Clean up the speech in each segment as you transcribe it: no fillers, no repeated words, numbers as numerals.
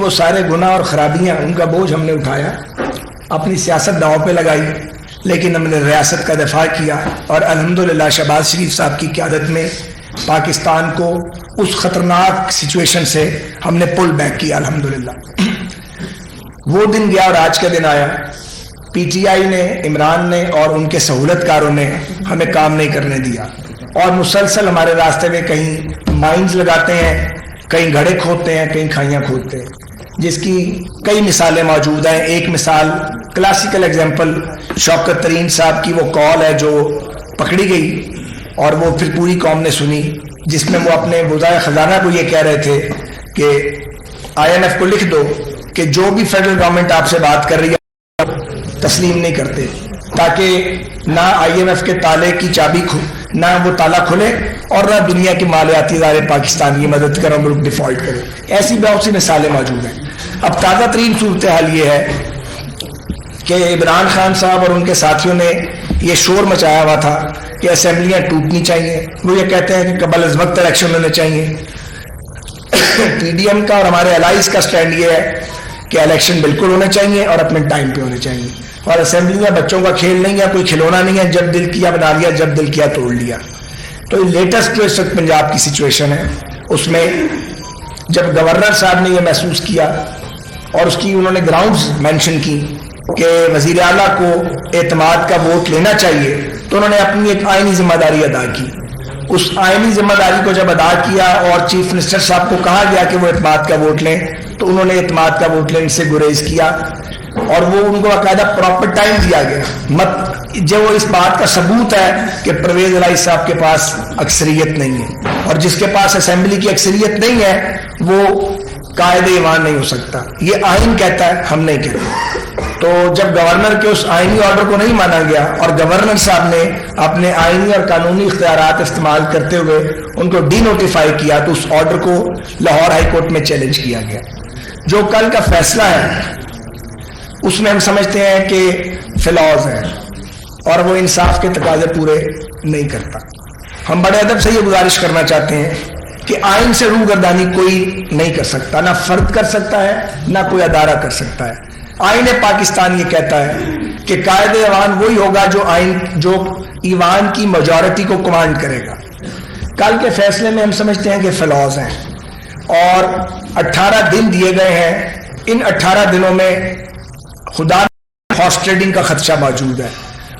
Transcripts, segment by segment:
وہ سارے گناہ اور خرابیاں ان کا بوجھ ہم نے اٹھایا, اپنی سیاست داؤ پہ لگائی, لیکن ہم نے ریاست کا دفاع کیا اور الحمدللہ شہباز شریف صاحب کی قیادت میں پاکستان کو اس خطرناک سچویشن سے ہم نے پل بیک کیا الحمدللہ. وہ دن گیا اور آج کا دن آیا. پی ٹی آئی نے, عمران نے اور ان کے سہولت کاروں نے ہمیں کام نہیں کرنے دیا, اور مسلسل ہمارے راستے میں کہیں مائنز لگاتے ہیں, کہیں گھڑے کھودتے ہیں, کہیں کھائیاں کھودتے ہیں, جس کی کئی مثالیں موجود ہیں. ایک مثال کلاسیکل ایگزامپل شوکت ترین صاحب کی وہ کال ہے جو پکڑی گئی اور وہ پھر پوری قوم نے سنی, جس میں وہ اپنے وزائے خزانہ کو یہ کہہ رہے تھے کہ IMF کو لکھ دو کہ جو بھی فیڈرل گورنمنٹ آپ سے بات کر رہی ہے تسلیم نہیں کرتے, تاکہ نہ IMF کے تالے کی چابی نہ وہ تالا کھلے اور نہ دنیا کی مالیاتی ادارے پاکستان کی مدد کریں, ملک ڈیفالٹ کرے. ایسی بہت سی مثالیں موجود ہیں. اب تازہ ترین صورتحال یہ ہے کہ عمران خان صاحب اور ان کے ساتھیوں نے یہ شور مچایا ہوا تھا کہ اسمبلیاں ٹوٹنی چاہیے. وہ یہ کہتے ہیں کہ قبل از وقت الیکشن ہونے چاہیے. PDM کا اور ہمارے الائز کا سٹینڈ یہ ہے کہ الیکشن بالکل ہونے چاہیے اور اپنے ٹائم پہ ہونے چاہیے, اور اسمبلیاں بچوں کا کھیل نہیں ہے, کوئی کھلونا نہیں ہے, جب دل کیا بنا لیا, جب دل کیا توڑ لیا. تو لیٹسٹ جو اس وقت پنجاب کی سچویشن ہے, اس میں جب گورنر صاحب نے یہ محسوس کیا اور اس کی انہوں نے گراؤنڈز مینشن کی کہ وزیر اعلیٰ کو اعتماد کا ووٹ لینا چاہیے, تو انہوں نے اپنی ایک آئینی ذمہ داری ادا کی. اس آئینی ذمہ داری کو جب ادا کیا اور چیف منسٹر صاحب کو کہا گیا کہ وہ اعتماد کا ووٹ لیں, تو انہوں نے اعتماد کا ووٹ لینے سے گریز کیا, اور وہ ان کو باقاعدہ پراپر ٹائم دیا گیا. جو اس بات کا ثبوت ہے کہ پرویز الہی صاحب کے پاس اکثریت نہیں ہے, اور جس کے پاس اسمبلی کی اکثریت نہیں ہے وہ قائد ایوان نہیں ہو سکتا. یہ آئین کہتا ہے, ہم نہیں کہتے. تو جب گورنر کے اس آئینی آرڈر کو نہیں مانا گیا اور گورنر صاحب نے اپنے آئینی اور قانونی اختیارات استعمال کرتے ہوئے ان کو ڈی نوٹیفائی کیا, تو اس آرڈر کو لاہور ہائی کورٹ میں چیلنج کیا گیا. جو کل کا فیصلہ ہے اس میں ہم سمجھتے ہیں کہ فلاز ہیں اور وہ انصاف کے تقاضے پورے نہیں کرتا. ہم بڑے ادب سے یہ گزارش کرنا چاہتے ہیں کہ آئین سے روگردانی کوئی نہیں کر سکتا, نہ فرد کر سکتا ہے, نہ کوئی ادارہ کر سکتا ہے. آئین پاکستان یہ کہتا ہے کہ قائد ایوان وہی ہوگا جو ایوان کی میجورٹی کو کمانڈ کرے گا. کل کے فیصلے میں ہم سمجھتے ہیں کہ فلاز ہیں, اور 18 دن دیے گئے ہیں. ان 18 دنوں میں خدا ہارس ٹریڈنگ کا خدشہ موجود ہے,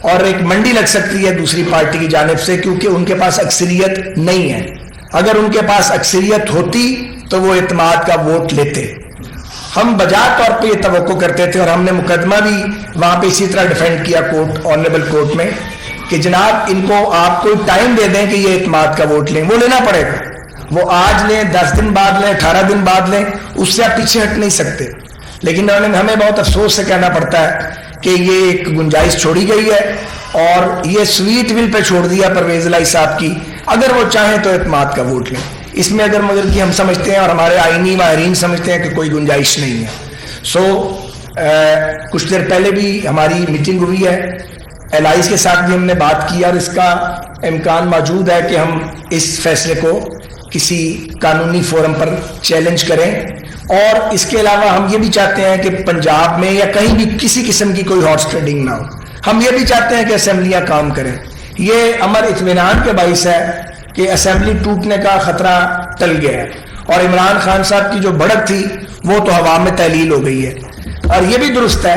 اور ایک منڈی لگ سکتی ہے دوسری پارٹی کی جانب سے, کیونکہ ان کے پاس اکثریت نہیں ہے. اگر ان کے پاس اکثریت ہوتی تو وہ اعتماد کا ووٹ لیتے. ہم بجا طور پہ یہ توقع کرتے تھے, اور ہم نے مقدمہ بھی وہاں پہ اسی طرح ڈیفینڈ کیا کورٹ, آنریبل کورٹ میں, کہ جناب ان کو آپ کوئی ٹائم دے دیں کہ یہ اعتماد کا ووٹ لیں. وہ لینا پڑے گا, وہ آج لیں, 10 دن بعد لیں, 18 دن بعد لیں, اس سے آپ پیچھے ہٹ نہیں سکتے. لیکن ہمیں بہت افسوس سے کہنا پڑتا ہے کہ یہ ایک گنجائش چھوڑی گئی ہے, اور یہ سویٹ ول پہ چھوڑ دیا پرویز الہی صاحب کی. اگر وہ چاہیں تو اعتماد کا ووٹ لیں. اس میں اگر مگر کی ہم سمجھتے ہیں اور ہمارے آئینی ماہرین سمجھتے ہیں کہ کوئی گنجائش نہیں ہے. کچھ دیر پہلے بھی ہماری میٹنگ ہوئی ہے, الائز کے ساتھ بھی ہم نے بات کی, اور اس کا امکان موجود ہے کہ ہم اس فیصلے کو کسی قانونی فورم پر چیلنج کریں. اور اس کے علاوہ ہم یہ بھی چاہتے ہیں کہ پنجاب میں یا کہیں بھی کسی قسم کی کوئی ہارس ٹریڈنگ نہ ہو. ہم یہ بھی چاہتے ہیں کہ اسمبلیاں کام کریں. یہ امر اطمینان کے باعث ہے کہ اسمبلی ٹوٹنے کا خطرہ ٹل گیا ہے, اور عمران خان صاحب کی جو بڑک تھی وہ تو ہوا میں تحلیل ہو گئی ہے. اور یہ بھی درست ہے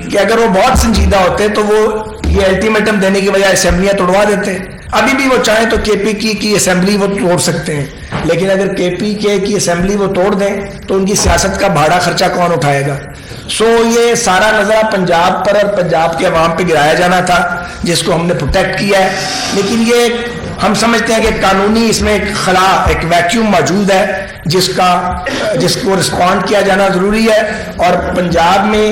کہ اگر وہ بہت سنجیدہ ہوتے تو وہ یہ الٹیمیٹم دینے کی بجائے اسمبلیاں توڑوا دیتے. ابھی بھی وہ چاہیں تو KPK کی اسمبلی وہ توڑ سکتے ہیں, لیکن اگر KPK کی اسمبلی وہ توڑ دیں تو ان کی سیاست کا بھاڑا خرچہ کون اٹھائے گا؟ یہ سارا نظرہ پنجاب پر اور پنجاب کے عوام پہ گرایا جانا تھا, جس کو ہم نے پروٹیکٹ کیا ہے. لیکن یہ ہم سمجھتے ہیں کہ قانونی اس میں ایک خلا, ایک ویکیوم موجود ہے جس کو رسپونڈ کیا جانا ضروری ہے. اور پنجاب میں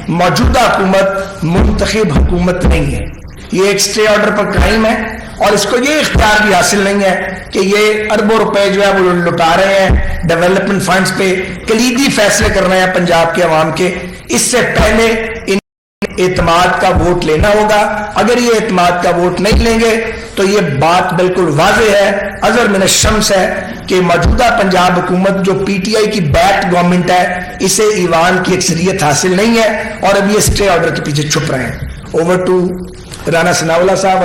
موجودہ حکومت منتخب حکومت نہیں ہے, یہ ایک اسٹے آرڈر پر قائم ہے, اور اس کو یہ اختیار بھی حاصل نہیں ہے کہ یہ اربوں روپے جو ہے وہ لٹا رہے ہیں ڈیولپمنٹ فنڈز پہ. کلیدی فیصلے کر رہے ہیں پنجاب کے عوام کے. اس سے پہلے ان اعتماد کا ووٹ لینا ہوگا. اگر یہ اعتماد کا ووٹ نہیں لیں گے تو یہ بات بالکل واضح ہے، اظہر من الشمس ہے کہ موجودہ پنجاب حکومت جو پی ٹی آئی کی بیک گورنمنٹ ہے، اسے ایوان کی اکثریت حاصل نہیں ہے اور اب یہ اسٹے آرڈر کے پیچھے چھپ رہے ہیں. اوور ٹو رانا ثناء اللہ صاحب.